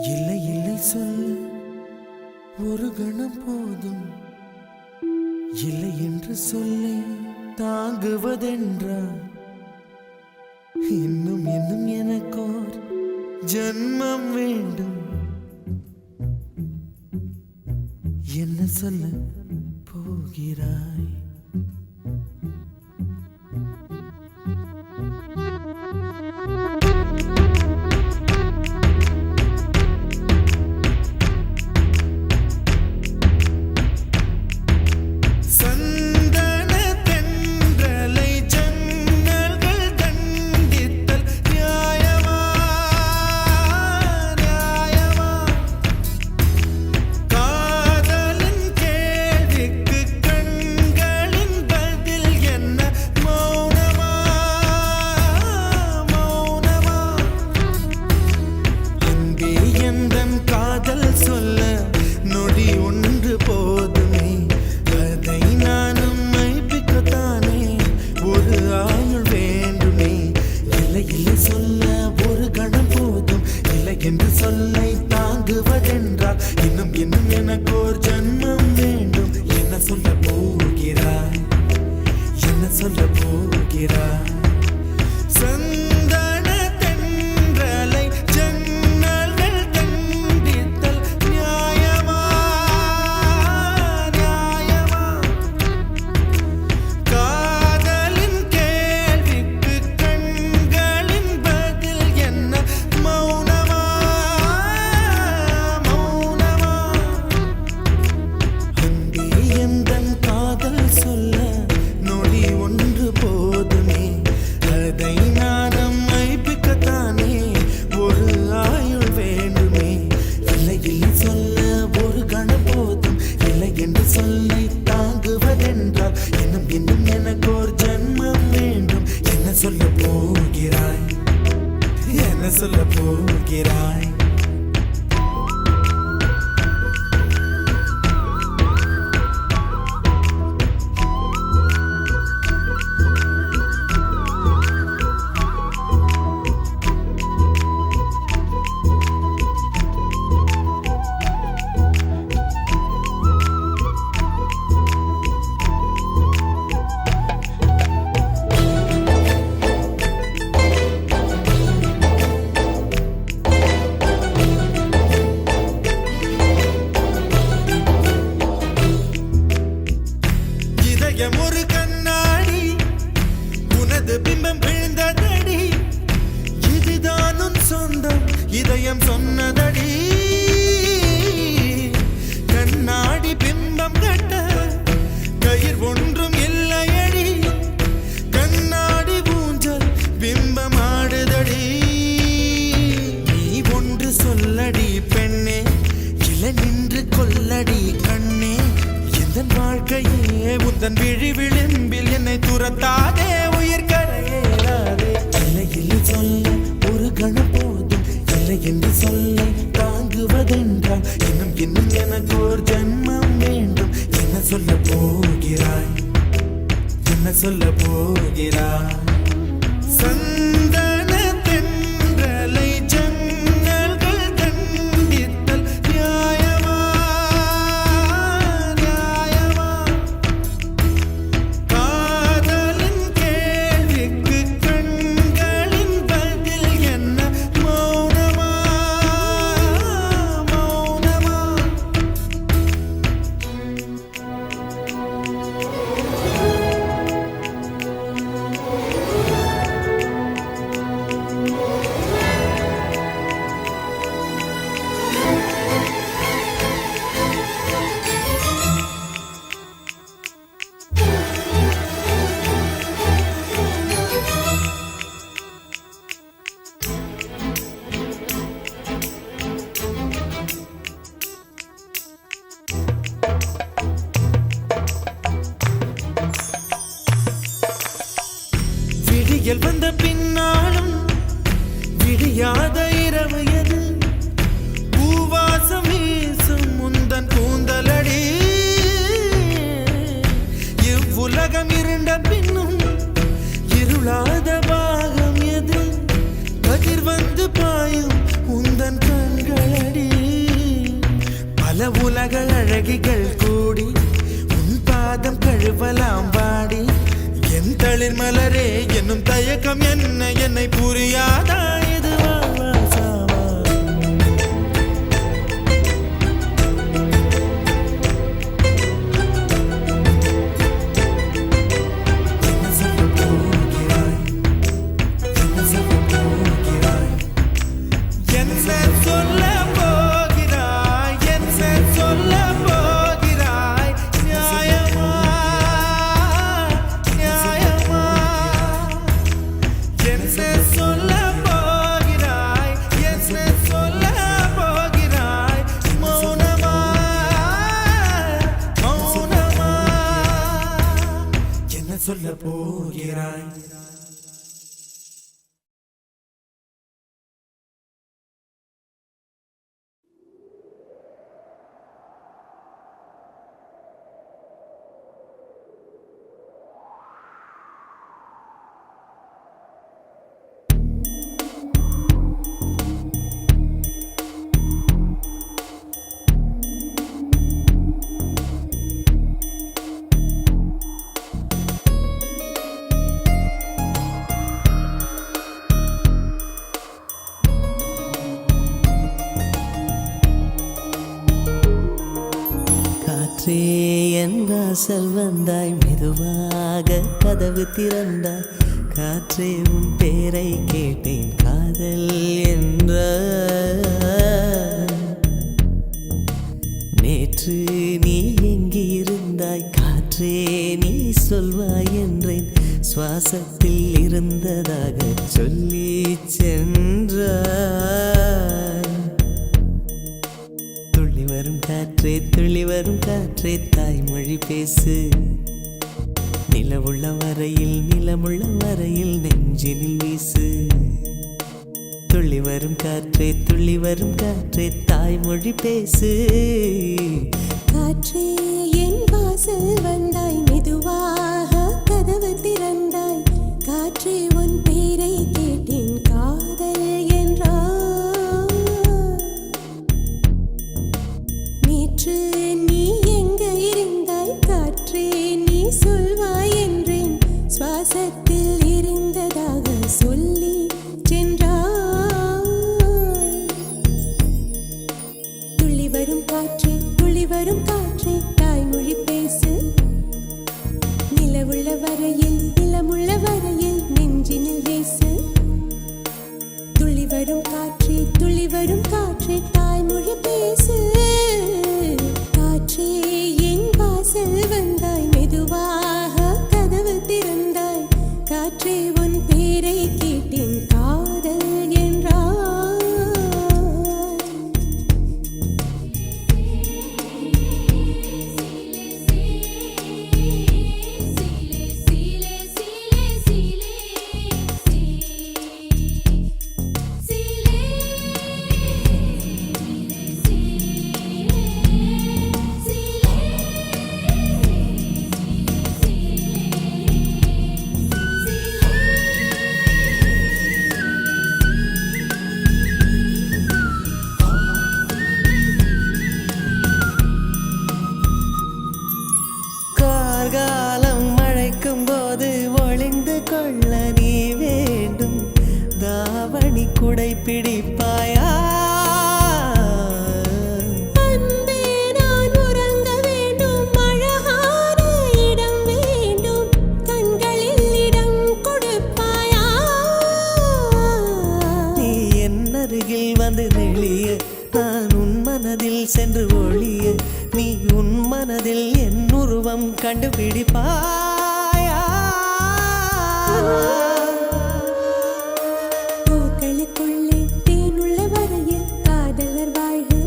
இல்லை இல்லை சொல்ல ஒரு கணம் போதும், இல்லை என்று சொல்லை தாங்குவதென்றா? இன்னும் இன்னும் எனக்கோர் ஜன்மம் வேண்டும். என்ன சொல்ல போகிறாய்? என்று சொல்லை தாங்குவதென்றால் இன்னும் இன்னும் எனக்கோர் ஜன்மம் வேண்டும். என்ன சொல்ல போகிறாய்? என்ன சொல்ல போகிறாய்? சந்தன தென்றலை ஜன்னல்கள் தண்டித்தல் நியாயமா நியாயமா? காதலின் கேள்விக்கு கண்களின் பதில் என்ன? மௌனமா மௌனமா? அன்பே எந்தன் காதல் சொல்ல நொடி ஒன்று போதுமே, அதை நானும் மைப்பிக்கத்தானே ஒரு ஆயுள் வேண்டுமே. இல்லை இல்லை சொல்ல ஒரு கணம் போதும், இல்லை என்று சொல்லை தாங்குவதென்றால் இன்னும் இன்னும் எனக்கோர் ஜன்மம் வேண்டும். என்ன சொல்ல போகிறாய்? என்ன சொல்ல போகிறாய்? ஒரு கண்ணாடி உனது பிம்பம் விழுந்ததடி, இதுதான் உன் சொந்தம் இதயம் சொன்னதடி. கண்ணாடி பிம்பம் கட்ட கயிர் ஒன்றும் இல்லையடி, கண்ணாடி ஊஞ்சல் பிம்பம் ஆடுதடி. நீ ஒன்று சொல்லடி பெண்ணே, இல நின்று கொல்லடி கண்ணே. என் வாழ்க்கையே உந்தன் விழி விளிம்பில் என்னை துரத்தாதே, உயிர் கரையேறாதே. இல்லை இல்லை சொல்ல ஒரு கணம் போதும், இல்லை என்று சொல்லை தாங்குவதென்றால் இன்னும் இன்னும் எனக்கு ஒரு ஜன்மம் வேண்டும். என்ன சொல்ல போகிறாய்? என்ன சொல்ல போகிறாய்? சந்தன தென்றலை ஜன்னல்கள் தண்டித்தல் நியாயமா நியாயமா? காதலின் கேள்விக்கு கண்களின் பதில் என்ன? மௌனமா மௌனமா? பல உலக அழகிகள் கூடி உன் பாதம் கழுவலாம் வாடி என் தளிர் மலரே என்னும் தயக்கம் என்ன என்னை புரியாதா இது வாழ்வா சாவா சொல்ல போகிறாய் காற்றே என் வாசல் வந்தாய் மெதுவாக கதவு திறந்தாய் காற்றே உன் பேரை கேட்டேன் காதல் என்ற நேற்று நீ எங்கே இருந்தாய் காற்றே நீ சொல்வாய் என்றேன் சுவாசத்தில் இருந்ததாக சொல்லி சென்றாய் துள்ளி வரும் காற்றே தாய்மொழி பேசு நிலமுள்ள வரையில் நெஞ்சினில் வீசு துள்ளி வரும் காற்றே தாய்மொழி பேசு காற்றே என் வாசல் வந்தாய் மெதுவாக கதவு திறந்தாய் காற்றே உன் பேரை கேட்டேன் காதல் என்றாய் நேற்று நீ எங்க இருந்தாய் காற்றே நீ சொல்வாய் என்றேன் சுவாசத்தில் இருந்ததாக சொல்லி சென்றாய் துள்ளி வரும் காற்றே தாய்மொழி பேசு நிலமுள்ள வரையில் நெஞ்சினில் வீசு துள்ளி வரும் காற்றே தாய்மொழி பேசு காற்றே என் வாசல் வந்தாய் மெதுவாக கதவு திறந்தாய் காற்றே உன் பேரை கேட்டேன் காதல் என்றாய் கார்காலம் மழைக்கும் போது ஒளிந்து கொள்ள நீ வேண்டும் தாவணி குடை பிடிப்பாயா அன்பே நான் உறங்க வேண்டும் அழகான இடம் வேண்டும் கண்களில் இடம் கொடுப்பாயா நீ என் அருகில் வந்து நெளிய நான் உன் மனதில் சென்று ஒளிய நீ உன் மனதில் என் உருவம் கண்டுபிடிப்பாயா பூக்களுக்குள்ளே தேனுள்ள வரையில் காதலர் வாழ்வு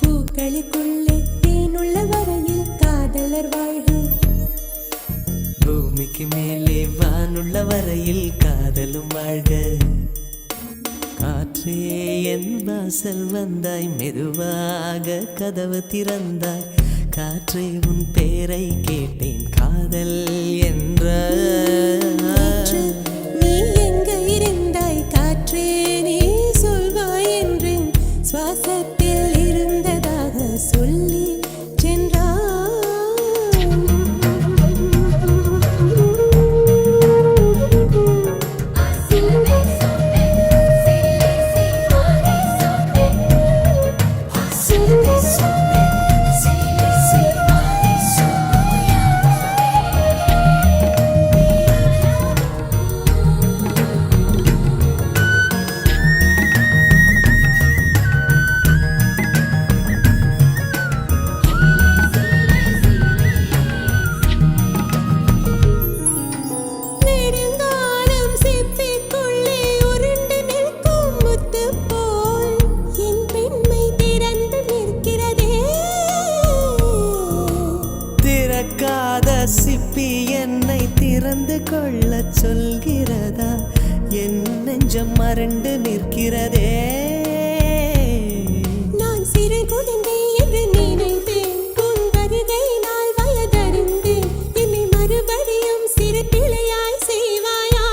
பூக்களுக்குள்ளே தேனுள்ள வரையில் காதலர் வாழ்வு பூமிக்கு மேலே வானுள்ள வரையில் காதலும் வாழ்க காற்றே என் வாசல் வந்தாய் மெதுவாக கதவு திறந்தாய் காற்றே உன் பேரை கேட்டேன் காதல் என்ற நேற்று நீ எங்க இருந்தாய் காற்றே நீ சொல்வாய் என்றேன் சுவாசத்தில் இருந்ததா கொள்ள சொல்கிறதா என் நெஞ்சம் மறண்டு நிற்கிறதே நான் சிறு குழந்தை என்று நினைத்தேன் உன் வருகையினால் வயதறிந்தேன் என்னை மறுபடியும் சிறு பிள்ளையாய் செய்வாயா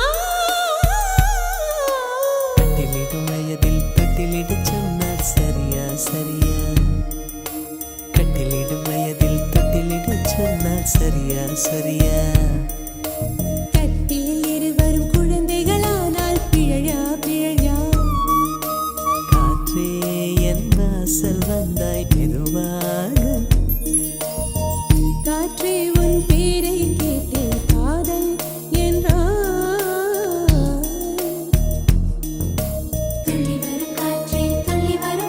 கட்டிலிடும் வயதில் தொட்டிலிட சொன்னால் சரியா சரியா கட்டிலிடும் வயதில் தொட்டிலிட சொன்னால் சரியா சரியா கட்டிலில் இருவரும் குழந்தைகளானால் பிழையா பிழையா காற்றே என் வாசல் வந்தாய் மெதுவாக காற்றே உன் பேரை கேட்டேன் காதல் என்றாய் துள்ளி வரும்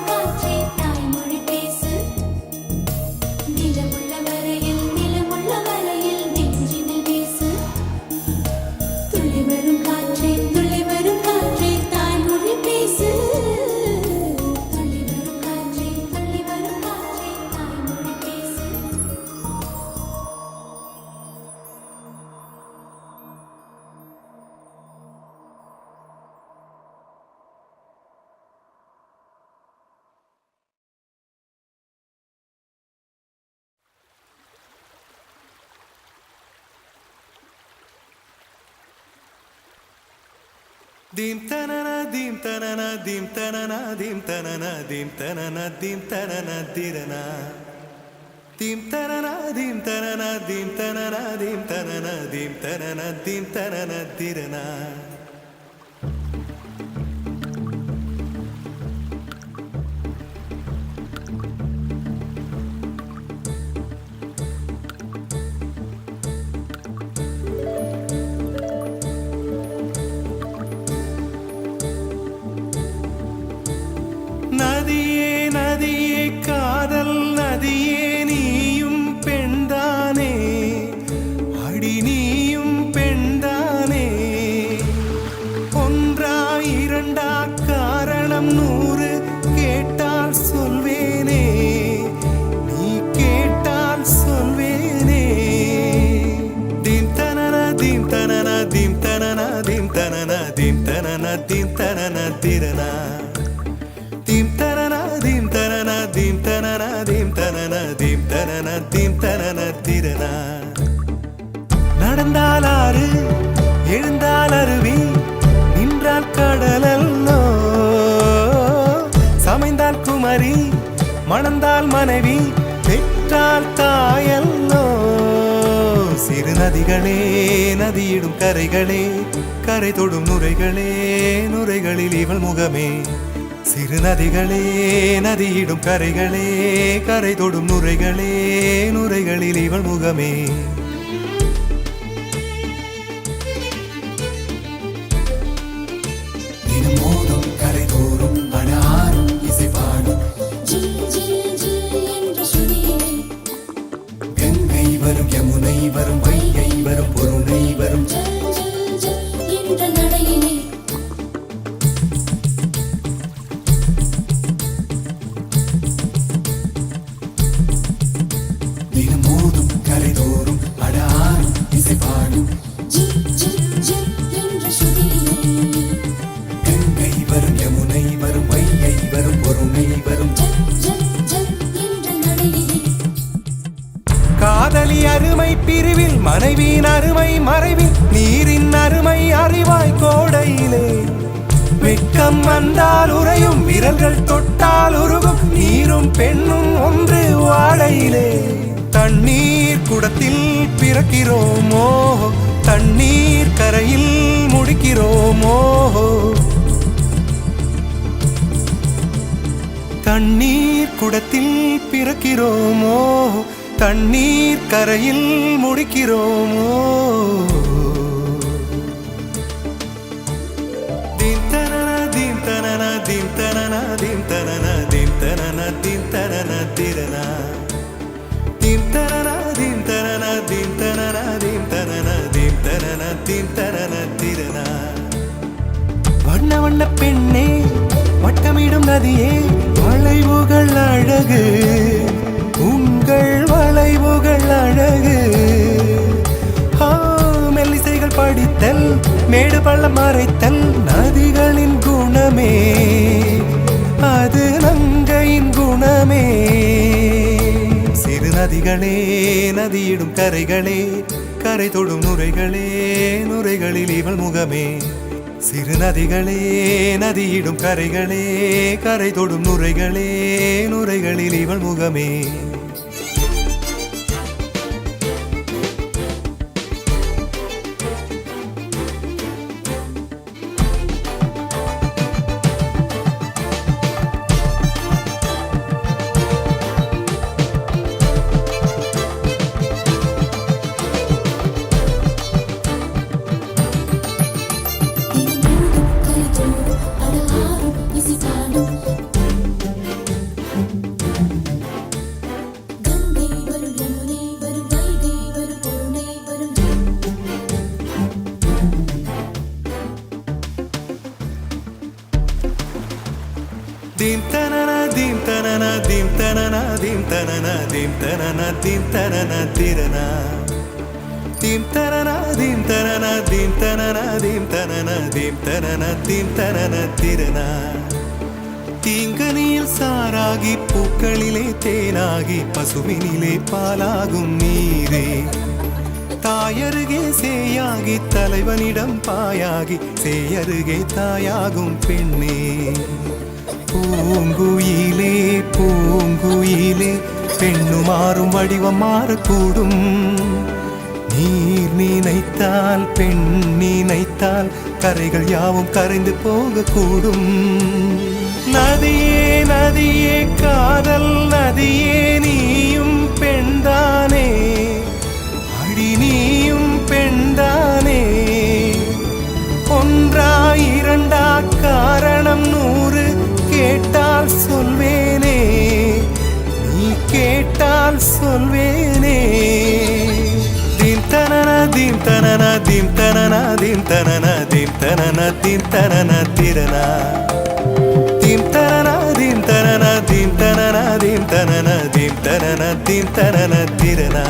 காற்றே தாய்மொழி பேசு நிலமுள்ள வரையில் நெஞ்சினில் வீசு துள்ளி வரும் காற்றே தாய்மொழி பேசு துள்ளி வரும் காற்றே தாய்மொழி பேசு Dim tanana dim tanana dim tanana dim tanana dim tanana dim tanana dirana dim tanana dim tanana dim tanana dim tanana dim tanana dim tanana dirana நதியே நதியே காதல் நதியே நீயும் பெண்தானே அடி நீயும் பெண்தானே ஒன்றா இரண்டா காரணம் 100 கேட்டால் சொல்வேனே நீ கேட்டால் சொல்வேனே தீம் தனனா தீம் தனனா தீம் தனனா தீம் தனனா தீம் தனனா தீம் தனனா திரனா dim tanana dim tanana dim tanana dim tanana dim tanana dim tanana dirana நடந்தால் ஆறு எழுந்தால் அருவி நின்றால் கடலல்லோ சமைந்தால் குமரி மணந்தால் மனைவி பெற்றால் தாயல்லோ சிறு நதிகளே நதியிடும் கரைகளே கரை தொடும் நுரைகளே நுரைகளில் இவள் முகமே சிறு நதிகளே நதியிடும் கரைகளே கரை தொடும் நுரைகளே நுரைகளில் இவள் முகமே தினமோதும் கரை தோறும் அடாரும் இசை பாடும் கங்கை வரும் யமுனை வரும் வைகை வரும் பொருணை வரும் தினமோதும் கரை தோறும் அடாரும் இசை பாடும் கங்கை வரும் யமுனை வரும் வைகை வரும் பொருணை வரும் காதலி அருமை பிரிவில் மனைவியின் அருமை மறைவில் நீரின் அருமை அறிவாய் கோடையிலே வெட்கம் வந்தால் உறையும் விரல்கள் தொட்டால் உருகும் நீரும் பெண்ணும் ஒன்று வாழையிலே தண்ணீர் குடத்தில் பிறக்கிறோமோ தண்ணீர் கரையில் முடிக்கிறோமோ தண்ணீர் குடத்தில் பிறக்கிறோமோ தண்ணீர் கரையில் முடிக்கிறோமோ தீம் தனனா தீம் தனனா தீம் தனனா தீம் தனனா தீம் தனனா தீம் தனனா திரனா தீம் தனனா தீம் தனனா தீம் தனனா தீம் தனனா தீம் தனனா தீம் தனனா திரனா வண்ண வண்ண பெண்ணே வட்டமிடும் நதியே வளைவுகள் அழகு உங்கள் வளைவுகள் அழகு மெல்லிசைகள் படித்து மேடு பள்ளம் மறைத்தல் நதிகளின் குணமே, அது நங்கையின் குணமே. சிறு நதிகளே நதியிடும் கரைகளே, கரை தொடும் நுரைகளே, நுரைகளில் இவள் முகமே. சிறு நதிகளே நதியிடும் கரைகளே, கரை தொடும் நுரைகளே, நுரைகளில் இவள் முகமே. Dim tanana dim tanana dim tanana dim tanana dim tanana dim tanana tirana. Dim tanana dim tanana dim tanana dim tanana dim tanana dim tanana tirana. தீங்கனியில் சாராகி பூக்களிலே தேனாகி பசுவினிலே பாலாகும் நீரே. தாயருகே சேயாகி தலைவனிடம் பாயாகி சேயருகே தாயாகும் பெண்ணே. பூங்குயிலே பூங்குயிலே பெண்ணுமாறும் வடிவம் மாறக்கூடும். நீர் நினைத்தால் பெண் நினைத்தால் கரைகள் யாவும் கரைந்து போகக்கூடும். நதியே நதியே காதல் நதியே நீயும் பெண்தானே, அடி நீயும் பெண்தானே. ஒன்றா இரண்டா காரணம் 100 கேட்டால் சொல்வேனே, நீ கேட்டால் சொல்வேனே. தீம் தனன தீம் தனன தீம் தனன தீம் தனன தீம் தனன தீம் தனன திரனா. தீம் தனன தீம் தனன தீம் தனன தீம் தனன தீம் தனன தீம் தனன திரனா.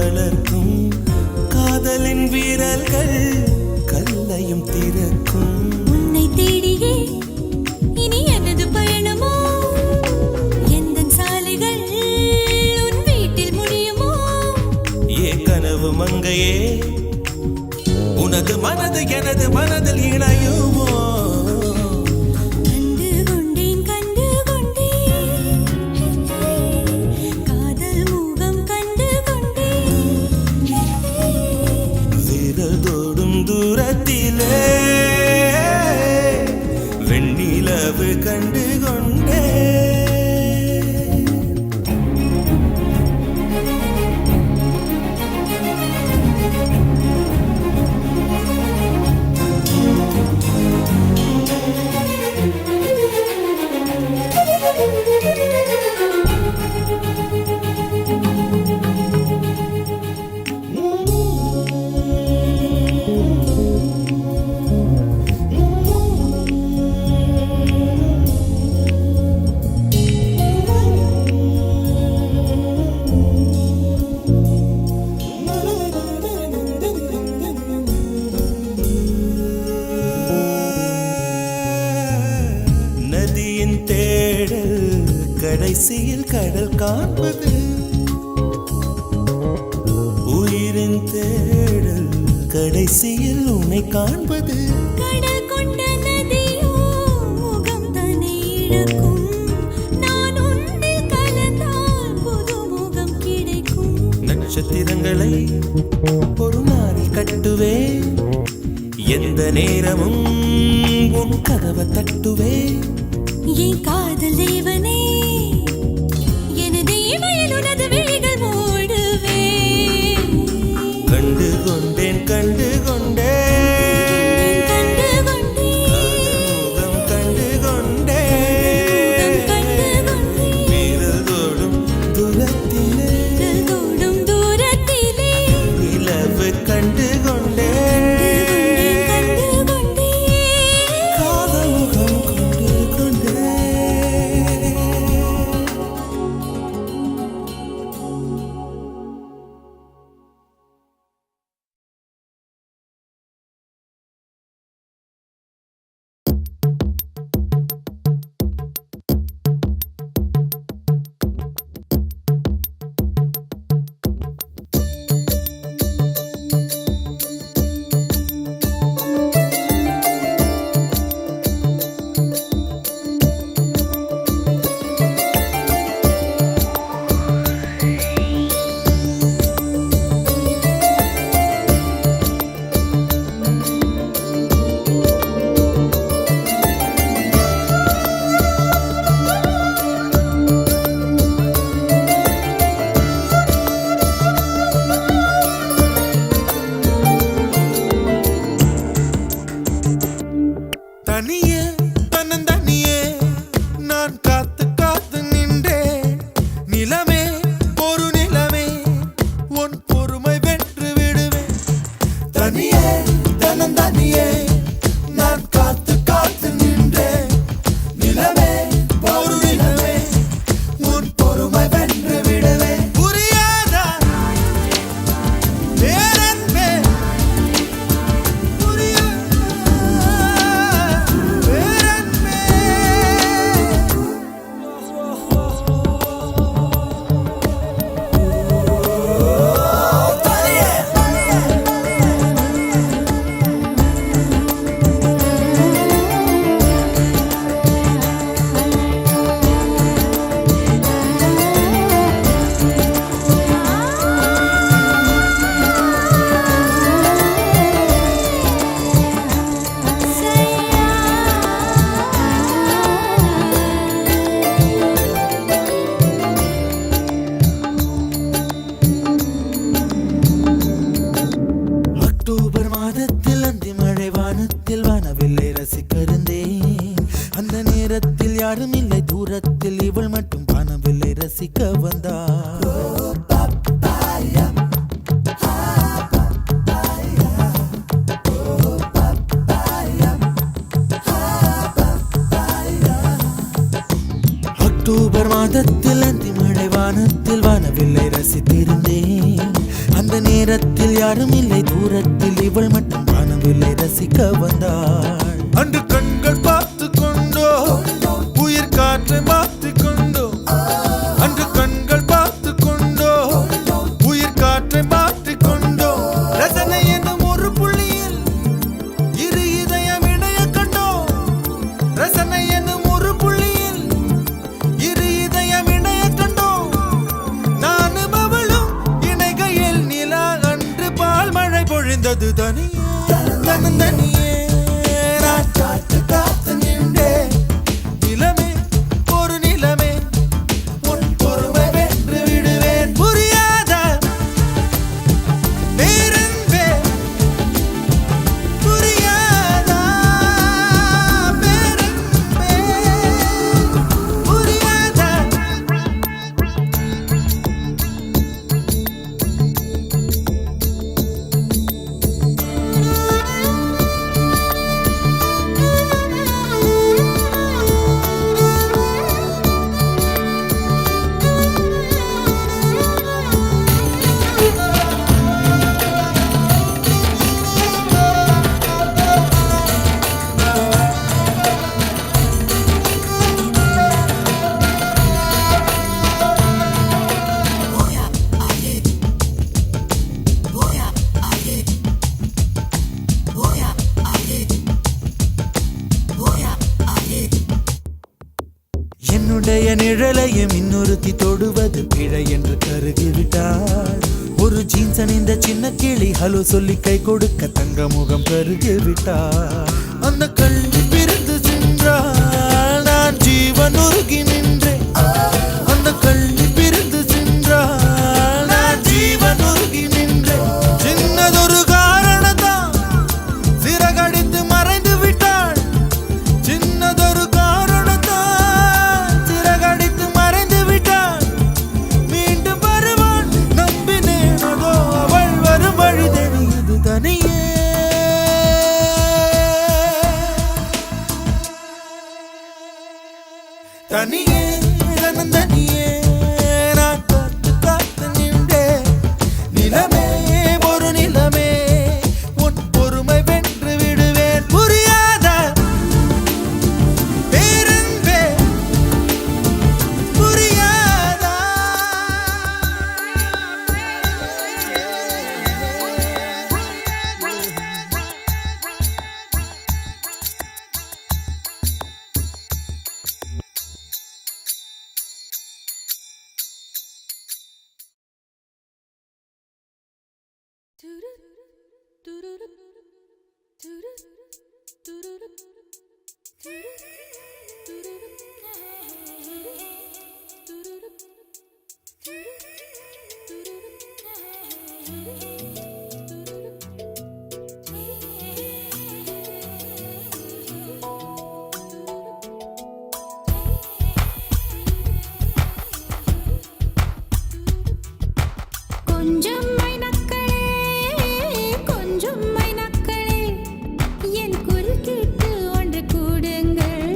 வளர்க்கும் காதலின் வீரர்கள் கல்லையும் திறக்கும். உன்னை தேடியே இனி எனது பயணமோ, எந்தன் சாலைகள் உன் வீட்டில் முடியுமோ? ஏ கனவு மங்கையே, உனது மனது எனது மனதில் இணையுமோ? கண்டு கொண்டேன் கண்டு கொண்டேன், காதல் முகம் கண்டு கொண்டேன். விரல் தோடும் தூரத்திலே வெண்ணிலவு கண்டு கொண்டே. நதியின் தேடல் கடைசியில் கடல் காண்பது, உயிரின் தேடல் கடைசியில் உன்னை காண்பது. கடல் கொண்ட நதியோ முகம் தன்னை இழக்கும், நான் உன்னில் கலந்தால் புது முகம் கிடைக்கும். நட்சத்திரங்களை ஒரு நாளில் கட்டுவே, எந்த நேரமும் உன் கதவை தட்டுவே. என் காதல் தேவனே, எனது இமையில் உனது விழிகள் மூடுவே. கண்டு கொண்டேன் கண்டு கொண்டேன், கண்டு கொண்டேன், முகம் கண்டு கொண்டேன். கண்டு கொண்டேன், விரல் தோடும் தூரத்திலே விரல் தொடும் தூரத்திலே. நிலவு கண்டு கொண்டேன். கண்டு கொண்டேன், காதல் முகம் கொண்டு கொண்டேன். தனியே தன்னந்தனியே நான் காத்து காத்து நின்றேன். நிலமே ஒரு நிலமே உன் பொறுமை வென்று விடுவேன். தனியே தன்னந்தனியே நான் காத்து காத்து நின்றேன். நிலமே ஒரு நிலமே உன் பொறுமை வென்று விடுவேன். புரியாதா பேரன்பே, அக்டோபர் மாதத்தில் அந்தி மழை வானத்தில் வானவில்லை ரசிக்க இருந்தேன். அந்த நேரத்தில் யாரும் இல்லை தூரத்தில், இவள் மட்டும் வானவில்லை ரசிக்க வந்தாள். அக்டோபர் மாதத்தில் அந்தி மழை வானத்தில் வானவில்லை ரசித்திருந்தேன். அந்த நேரத்தில் யாரும் இல்லை தூரத்தில் இவள் மட்டும் கனவில்லை ரசிக்க வந்தாள் அன்று கண்கள் பார்த்து கொண்டோ உயிர் காற்றை மாற்றி கொண்டோ அன்று கண்கள் பார்த்து கொண்டோ உயிர் காற்றை மாற்றி கொண்டோ ரசனை என்னும் ஒரு புள்ளியில் இரு இதயம் இணைய கண்டோ ரசனை என்னும் ஒரு புள்ளியில் இரு இதயம் இணைய கண்டோ நானும் அவளும் இணைகையில் நிலா அன்று பால் மழை பொழிந்தது தனியே தனியே நான் காத்து காத்து நின்றேன் நிலமே ஒரு நிலமே உன் பொறுமை வென்று விடுவேன் புரியாத பேரன்பே புரியாதா பேரன்பே புரியாதா என்னுடைய நிழலையும் இன்னொருத்தி தொடுவது பிழை என்று கருகிவிட்டாள் ஒரு ஜீன்ஸ் அணிந்த சின்ன கிளி ஹலோ சொல்லி கை கொடுக்க தங்க முகம் கருகிவிட்டாள் அந்த கல்வி பிரிந்து சென்றாள் நான் ஜீவன் உருகி நின்றேன் அந்த கல்வி பிரிந்து சென்றாள் நான் ஜீவன் உருகி நின்றேன் சின்னதொரு காரணத்தான் சிறகடித்து மறைந்து விட்டாள் சின்னதொரு காரணத்தான் சிறகடித்து மறைந்து விட்டாள் மீண்டும் வருவாள் நம்பினேன் அதோ அவள் வரும் வழி தெரியுது தனியே தனியே தனியே நான் காத்து காத்து நின்றேன் நிலமே ஒரு நிலமே உன் பொறுமை வென்று விடுவேன் புரியாத பேரன்பே புரியாதா கொஞ்சம் மைனக்களே கொஞ்சம் மைனக்களே என் குறுக்கிட்டு ஒன்று கூடுங்கள்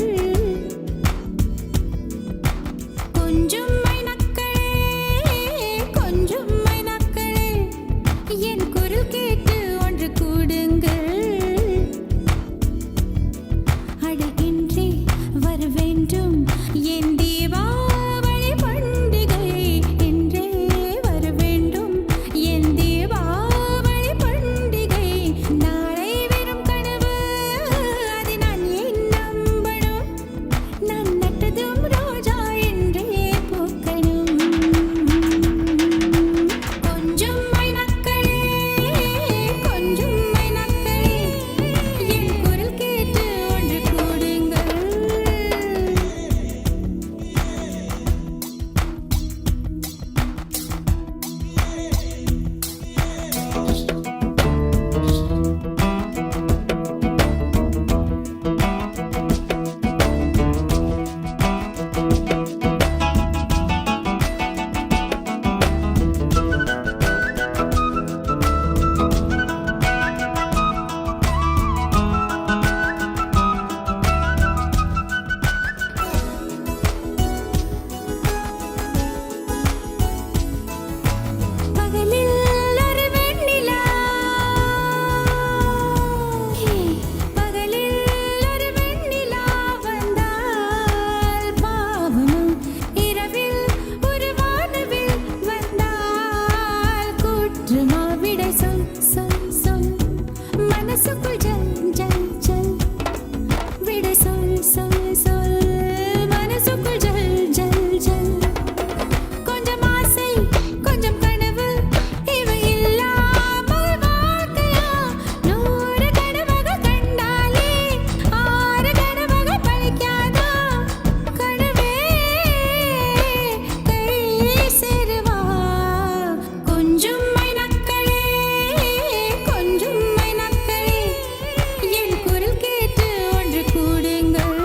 சொல் சொல் மனசுக்குள் ஜல் ஜல் ஜல் கொஞ்சம் ஆசை கொஞ்சம் கனவு இவை இல்லாமல் வாழ்க்கையா 100 கனவுகள் கண்டாலே 6 கனவுகள் பழிக்காதா கனவே கை சேருவா கொஞ்சம் மைனக்களே கொஞ்சம் மைனக்களே என் குரல் கேட்டு ஒன்று கூடுங்கள்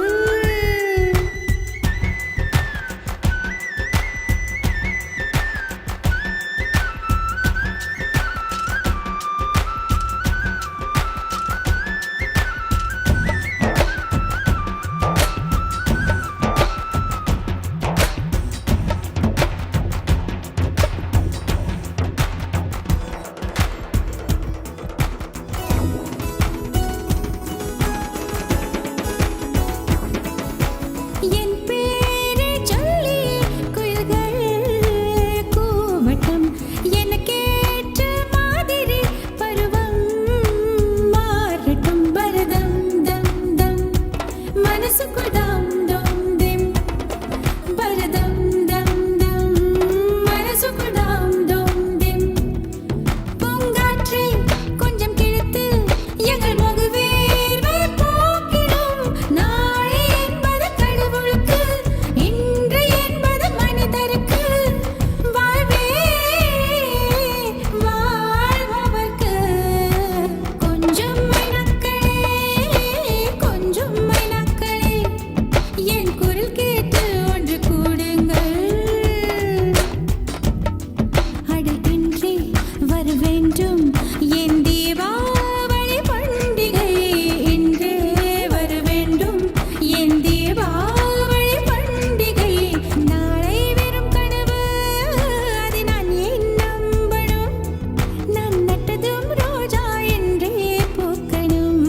என் பேரை சொல்லி குயில்கள் கூவட்டும் எனக்கேற்ற மாதிரி பருவம் மாறட்டும் பரதம் தம் தம் மனசுக்குள் தம் தம் திம் பரதம் தம் தம் மனசுக்குள் தம் தம் திம் பூங்காற்றை கொஞ்சம் கிழித்து எங்கள் முகவேர்வை போக்கிடும் நாளை என்பது கடவுளுக்கு இன்று என்பது மனிதருக்கு வாழ்வே வாழ்பவர்க்கு கொஞ்சம் மைனக்களே கொஞ்சம் மைனக்களே என் குரல் கேட்டு ஒன்று கூடுங்கள் அடகின்றி வர வேண்டும் என் தீபாவளி பண்டிகை இன்றே வர வேண்டும் என் தீபாவளி பண்டிகை நாளை வெறும் கனவு அதை நான் ஏன் நம்பணும் நான் நட்டதும் ரோஜா என்றே பூக்கணும்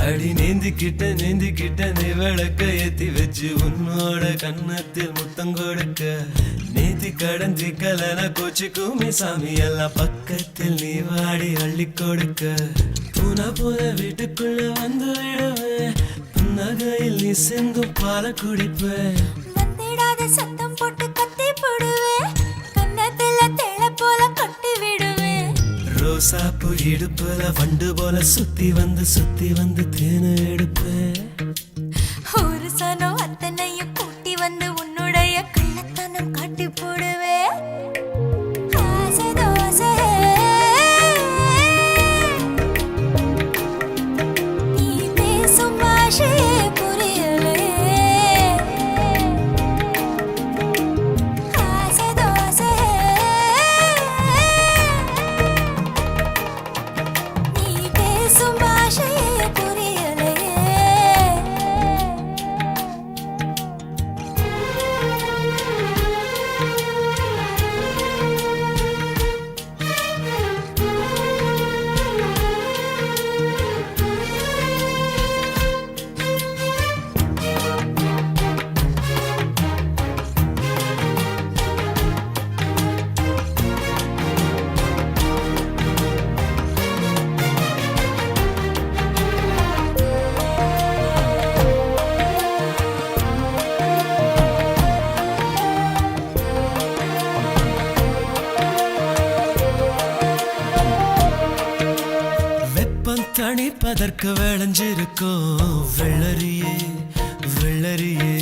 அடி நீந்திக்கிட்ட நீ விளக்க ஏத்தி வச்சு உன்னோட கன்னத்தில் முத்தம் கொடுக்க நீதி கடந்தி கலன கோச்சிக்குமே சாமி எல்லாம் பக்கத்தில் நீ வாடி அள்ளி கொடுக்க புன வீட்டுக்குள்ள வந்து விடுவேன் புன்னகையில் நீ சிந்தும் பால குடிப்பேன் வந்திடாத சத்தம் போட்டு கத்தி போடுவேன் கன்னத்துல தேள போல கட்டி விடுவேன் ரோசாப்பு இடுப்புல வண்டு போல சுத்தி வந்து தேன எடுப்பேன் ஒரு சனம் அத்தனையும் கூட்டி வந்து உன்னுடைய கள்ளத்தனம் காட்டி போடுவேன் ஆசை தோசை நீ பேசும் பாஷையே புரியலே ஆசை தோசை நீ பேசும் பாஷையே புரியலே தணிப்பதற்கு விளைஞ்சிருக்கும் வெள்ளரியே வெள்ளரியே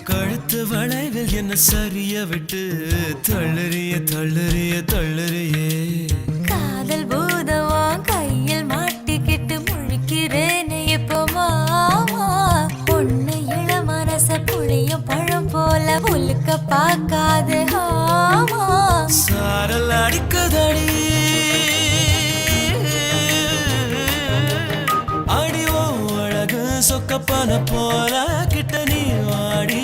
கழுத்து வளைவில் என்ன சரிய விட்டு தள்ளறிய தள்ளறிய தள்ளறியே மானை போல கிட்ட நீ வாடி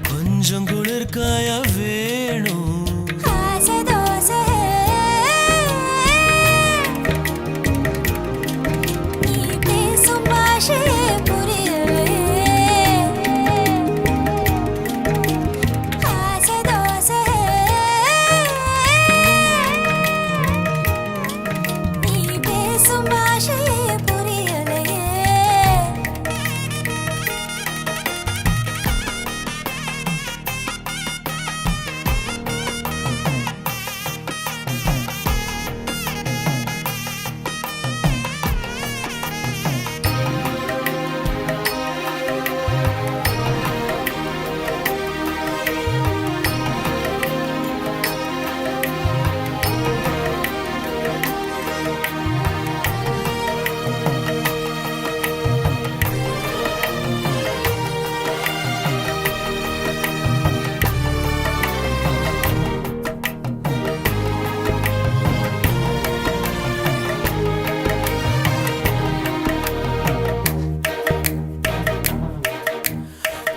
கொஞ்சம் குளிர்காய வேணும் ஆசை தோசை நீ பேசும் பாஷையே புரியவே ஆசை தோசை நீ பேசும் பாஷையே புரியலையே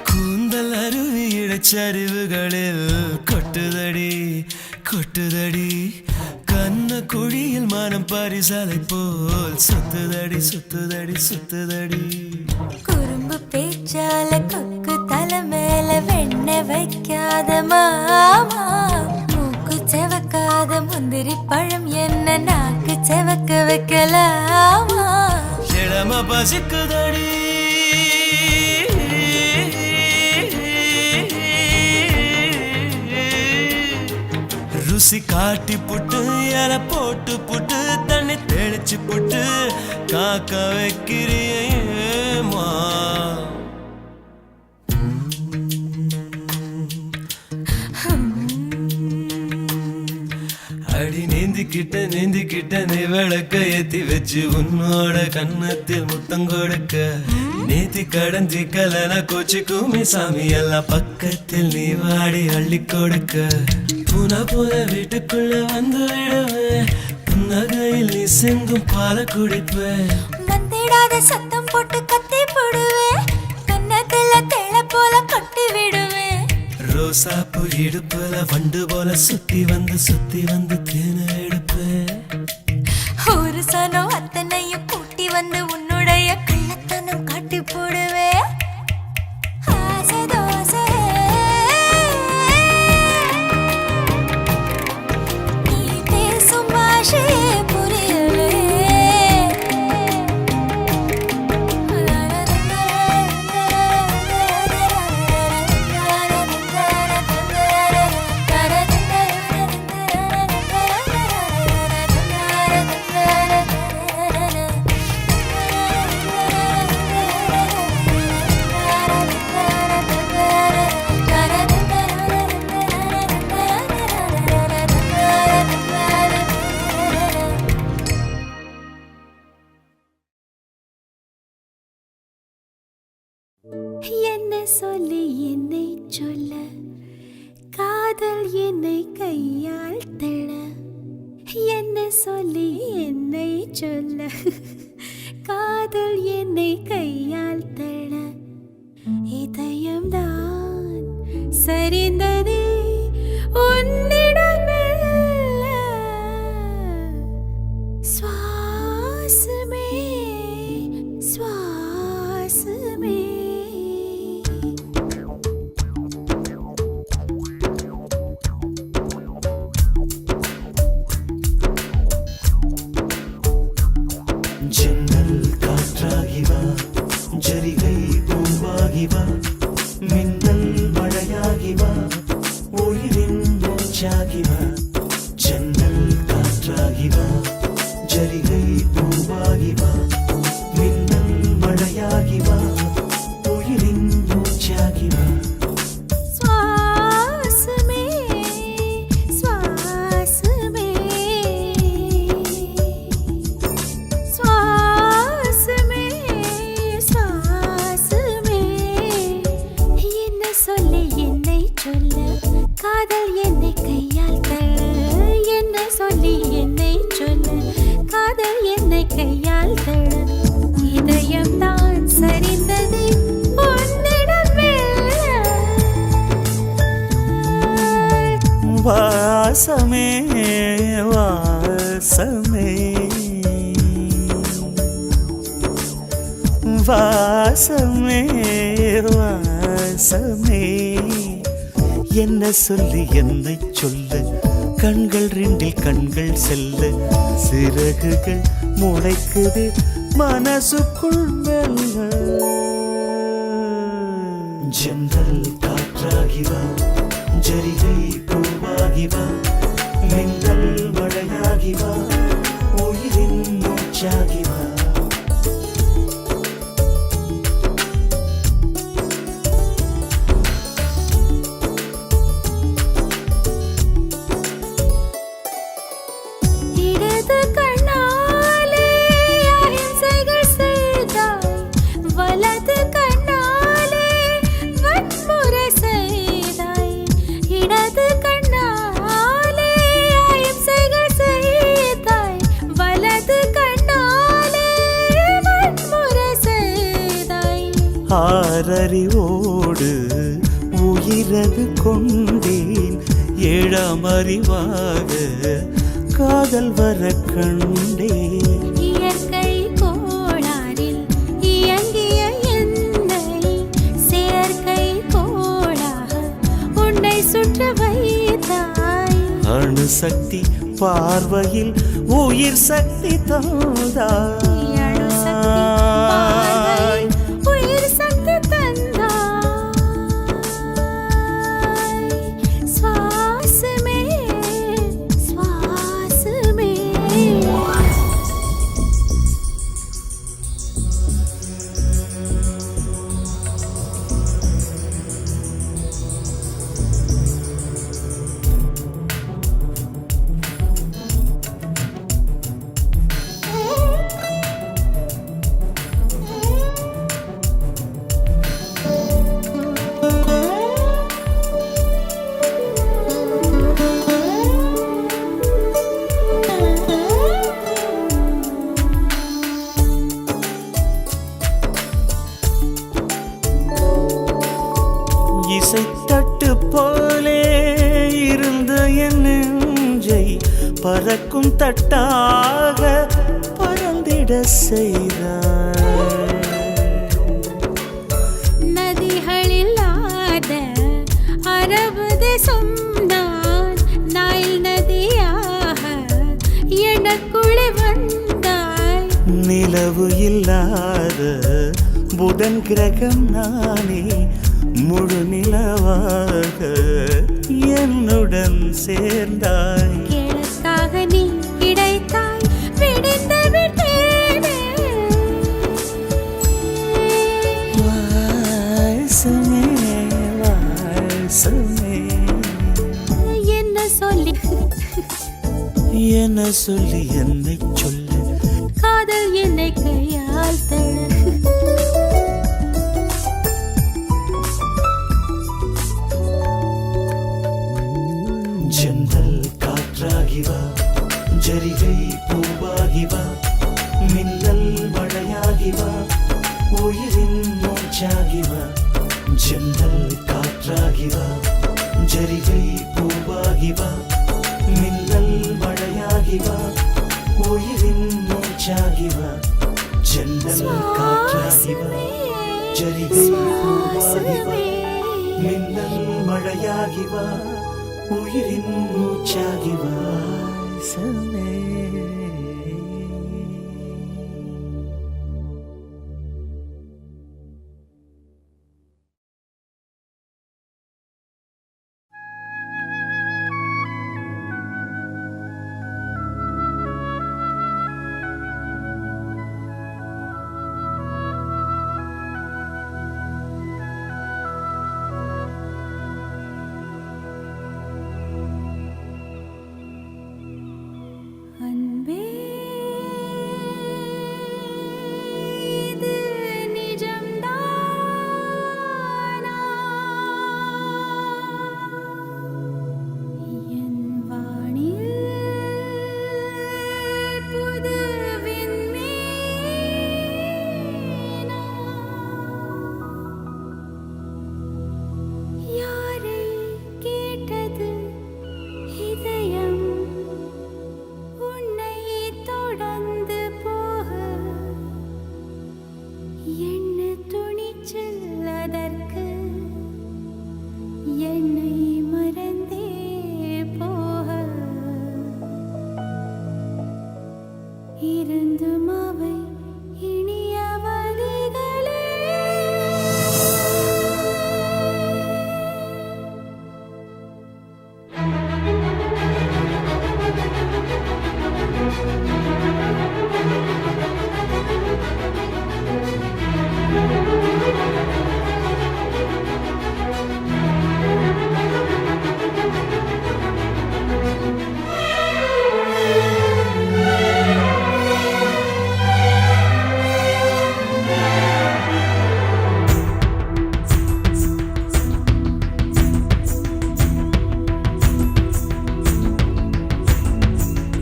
கூந்தல் அருவி இடைச்சரிவுகளில் கொட்டுதடி கொட்டுதடி கண்ண குழியில் மனம் பரிசலை போல் சுத்துதடி சுத்துதடி சுத்துதடி குறும்பு பேச்சால கொக்கு தலை மேல வெண்ண வைக்காத மாமா மூக்கு செவக்காத முந்திரி பழம் என்ன நாக்கு செவக்க வைக்கலாமா இளம பசிக்குதடி ருசி காட்டி புட்டு இலை போட்டு புட்டு தண்ணி தெளிச்சு புட்டு காக்க வைக்கிறியேமா அடி நீந்திக்கிட்ட நீ விளக்க ஏத்தி வச்சு உன்னோட கண்ணத்தில் முத்தம் கொடுக்க நேத்தி கடஞ்சி கலன கோச்சி கூமி சாமி எல்லாம் பக்கத்தில் நீ வாடி அள்ளி கொடுக்க புன வீட்டுக்குள்ள வந்து விடுவேன் புன்னகையில் நீ செங்கும் பால குடிப்பேன் வந்திடாத சத்தம் போட்டு கத்தி போடுவேன் கன்னத்துல தேள போல கொட்டி விடுவேன் ரோசாப்பூ இடுப்புல வண்டு போல சுத்தி வந்து தேன எடுப்பேன் ஒரு சனம் அத்தனையும் கூட்டி வந்து உன்னுடைய கள்ளத்தனம் காட்டி போடுவேன் ஆசை தோசை நீ பேசும் பாஷையே புரியலே என்ன சொல்லி என்னை சொல்ல காதல் என்னை கையால் தள்ள என்ன சொல்லி என்னை சொல்ல காதல் என்னை கையால் தள்ள இதயம்தான் சரிந்ததே உன்னிடம் மெல்ல. சுவாசமே சுவாசமே ஜன்னல் காற்றாகிவா ஜரிகை பூவாகிவா மின்னல் மழையாகிவா உயிரின் மூச்சாகிவா ஜன்னல் காற்றாகிவா ஜரிகை பூவாகிவா மின்னல் மழையாகிவா உயிரின் மூச்சாகிவா சுவாசமே சுவாசமே சுவாசமே சுவாசமே என்ன சொல்லி என்னை சொல்ல காதல் என்னை கையால் தள்ள என்ன சொல்லி என்னை சொல்ல காதல் என்னை வாசமே வாசமே என்ன சொல்லி என்னை சொல்ல கண்கள் ரெண்டில் கண்கள் செல்ல சிறகுகள் முளைக்குது மனசுக்குள் மெல்ல ஜன்னல் காற்றாகிவா ஜரிகை பூவாகிவா மின்னல் மழையாகிவா உயிரின் மூச்சாகிவா இடது கண்ணாலே அகிம்சைகள் செய்தாய், வலது கண்ணாலே வன்முறை செய்தாய். இடது கண்ணாலே அகிம்சைகள் செய்தாய், வலது கண்ணாலே வன்முறை செய்தாய். ஆறறிவோடு உயிரது கொண்டேன் ஏழாம் அறிவாக காதல் வர கண்டேன் இயற்கை கோளாறில் இயங்கிய என்னை செயற்கை கோளாக உன்னை சுற்ற வைத்தாய். அணுசக்தி பார்வையில் உயிர் சக்தி தந்தாய் அணுசக்தி பார்வையில் உயிர் சக்தி தந்தாய். சுவாசமே சுவாசமே இசைத்தட்டு போலே இருந்த என் நெஞ்சை பறக்கும் தட்டாக பறந்திட செய்தாய். நதிகளில்லாத அரபு தேசம் நான் நைல் நதியாக எனக்குள்ளே வந்தாய். நிலவு இல்லாத புதன் கிரகம் நானே முழு நிலவாக என்னுடன் சேர்ந்தாய். எனக்காக நீ கிடைத்தாய், விடிந்து விட்டேனே. வாசமே வாசமே என்ன சொல்லி என்ன சொல்லி என்னை சொல்ல காதல் என்னை கையால் தட. ஜன்னல் காற்றாகிவா ஜரிகை பூவாகிவா மின்னல் மழையாகிவா உயிரின் மூச்சாகிவா. ஜன்னல் காற்றாகிவா ஜரிகை பூவாகிவா மின்னல் மழையாகிவா உயிரின் மூச்சாகிவா. ஜன்னல் காற்றாகிவா ஜரிகை பூவாகிவா மின்னல் மழையாகிவா உயிரின் மூச்சாகிவா. சமே அன்பே இருந்தும் அவை இனிய வழிகளே.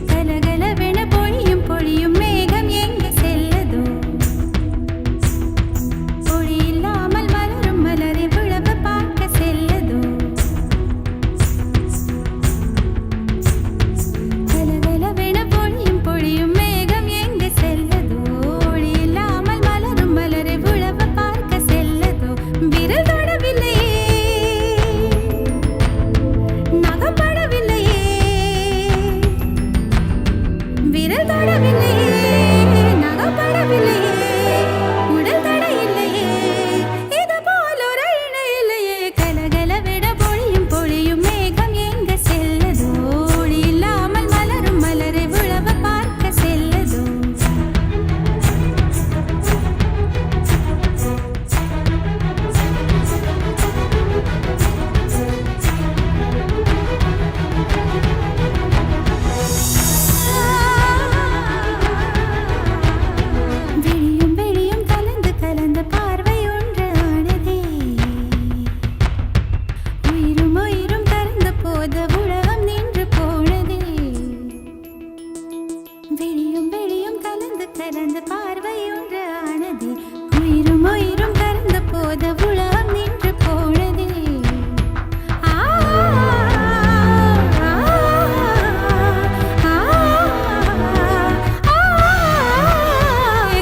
கலகலவென பொழியும் பொழியும் மேகம் எங்கு செல்லதோ? பொழி இல்லாமல் மலரும் மலரை விழவு பார்க்க செல்லதோ? கலகலவென பொழியும் பொழியும் மேகம் எங்கு செல்லதோ? பொழி இல்லாமல் மலரும் மலரை விழவு பார்க்க செல்லதோ? விரல் தொடவில்லையே, நகப்படவில்லையே, விரல் தொடவில்லையே, நகப்படவில்லையே, உடல் தட இல்லையே, இது போல் ஒரு இணை இல்லையே. கலகலவென பொழியும் பொழியும் மேகம் எங்கு செல்லதோ? ஒளி இல்லாமல் மலரும் மலரை விழவ பார்க்க செல்லதோ? விழியும் விழியும் கலந்து கலந்து பார்வை ஒன்று ஆனதே. உயிரும் உயிரும் கலந்த போது உலகம் நின்று போனதே. விழியும் விழியும் கலந்து கலந்து பார்வை ஒன்று ஆனதே. உயிரும் உயிரும் கலந்த போது உலகம் நின்று போனதே. ஆ ஆ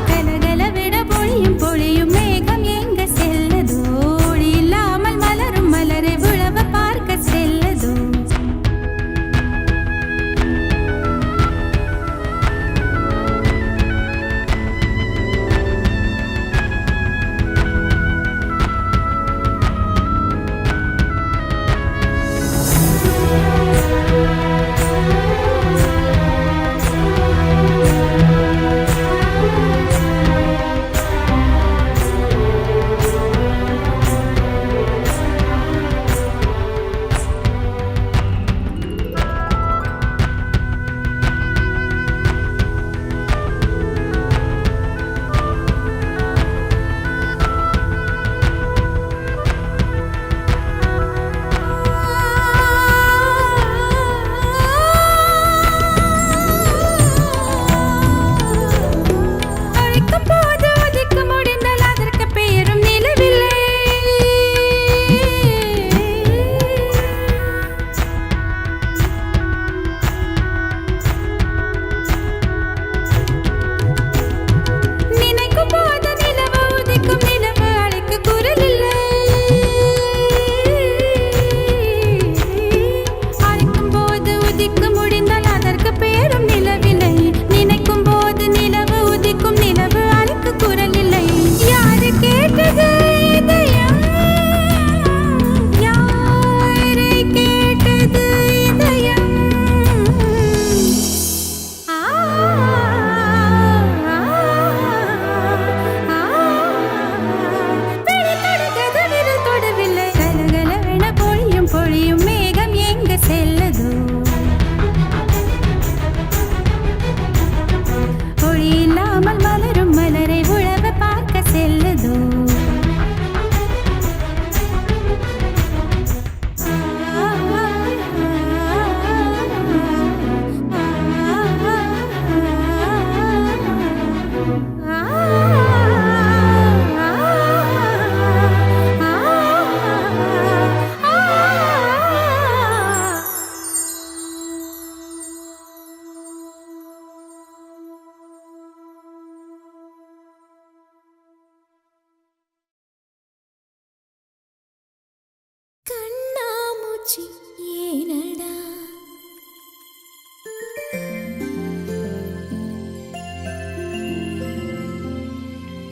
கலகலவென பொழியும் பொழியும் மேகம் எங்கு செல்லதோ? ஒளி இல்லாமல் மலரும் மலரை விழவ பார்க்க செல்லதோ?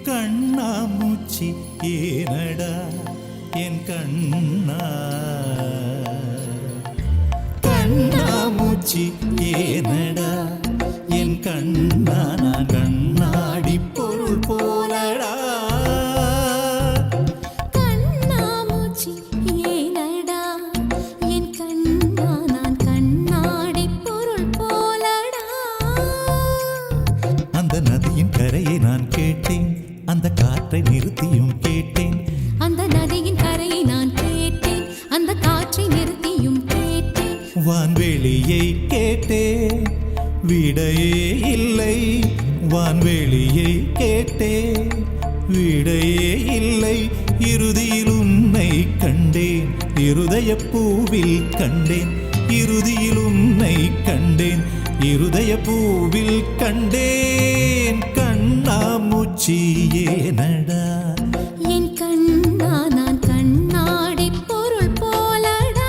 கண்ணாமூச்சி ஏனடா என் கண்ணா கண்ணாமூச்சி ஏனடா என் கண்ணா நான் கண்ணாடி பொருள் போலடா கண்ணாமூச்சி ஏனடா என் கண்ணா நான் கண்ணாடி பொருள் போலடா அந்த நதியின் கரையை நான் கேட்டேன் அந்த காற்றை நிறுத்தியும் கேட்டேன் அந்த நதியின் கரையை நான் கேட்டேன் அந்த காற்றை நிறுத்தியும் கேட்டேன் வான்வெளியை கேட்டேன் விடையே இல்லை வான்வெளியை கேட்டேன் விடையே இல்லை இறுதியில் உன்னை கண்டேன் இருதய பூவில் கண்டேன் இறுதியில் உன்னை கண்டேன் இருதய பூவில் கண்டேன் கண்ணாமூச்சி ஏனடா என் கண்ணா நான் கண்ணாடி பொருள் போலடா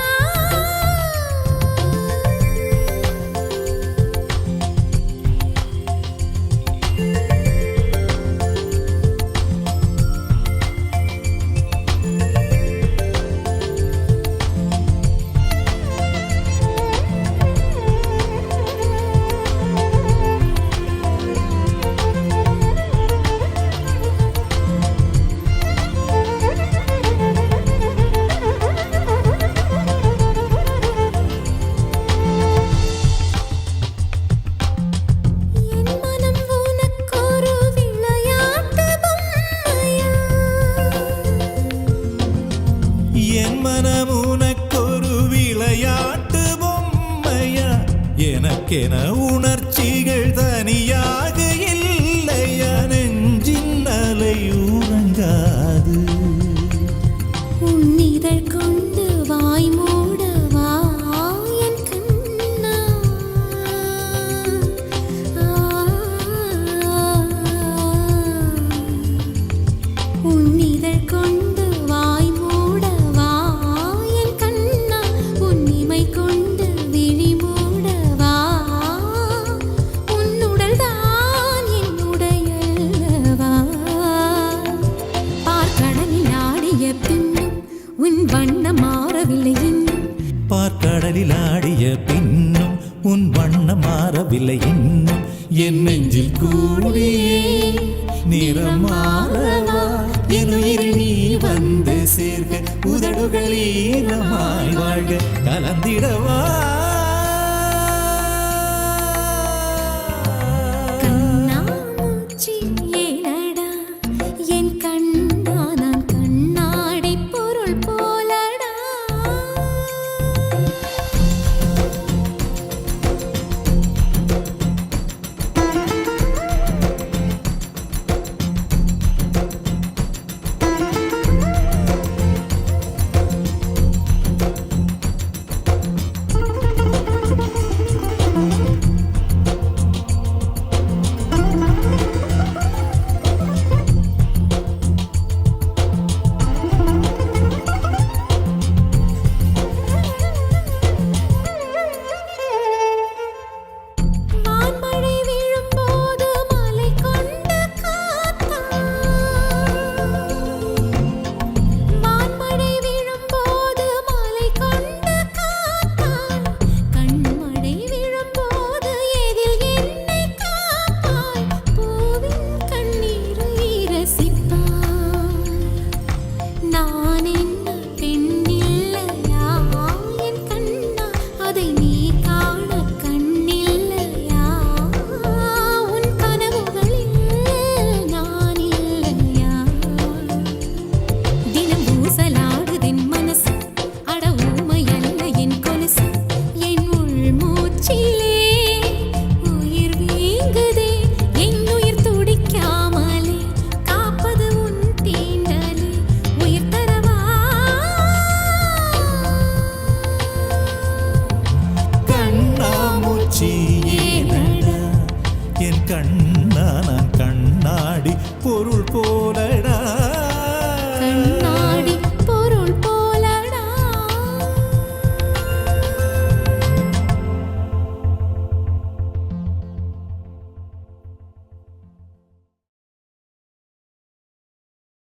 என் மனம் உனக்கொரு விளையாட்டு பொம்மையா எனக்கென உணர்ச்சிகள் தனியாக இல்லையா நெஞ்சின் அலை உறங்காது உன்னிதழ் கொண்டு வாய் மூடவா என் கண்ணா உன்னிதழ் கொண்டு வாய் மூடவா என் கண்ணா உன்னிமை கொண்டு விழி மூடவா உன்னுடல் தான் என்னுடையல்லவா பார்க்கடலில் ஆடிய பின்னும் உன் வண்ணம் மாறவில்லை இன்னும் பார்க்கடலில் ஆடிய பின்னும் உன் வண்ணம் மாறவில்லை இன்னும் என் நெஞ்சில் கூடியே நிறம் மாறவா என் உயிரில் நீ வந்து சேர்க்க உதடுகள் ஈரமாய் வாழ்க கலந்திடவா கண்ணாமூச்சி ஏனடா என் கண்ணா நான் கண்ணாடி பொருள் போலடா வான்மழை விழும்போது மலை கொண்ட காத்தா வான்மழை விழும்போது மலை கொண்ட காத்தா கண்மழை விழும்போது எதில் என்னை காப்பாய் பூவின் கண்ணீரை ரசிப்பாய் நான் என்ன பெண் இல்லையா என் கண்ணா அதை நீ காண கண்ணில்லையா உன் கனவுகளில் நான் இல்லையா தினம் ஊசலாடுதென் மனசு அட ஊமையல்ல என் கொலுசு என் உள்மூச்சிலே உயிர் வீங்குதே என் உயிர் துடிக்காமலே காப்பது உன் தீண்டலே உயிர் தரவா கண்ணாமூச்சி ஏனடா என் கண்ணா நான் கண்ணாடி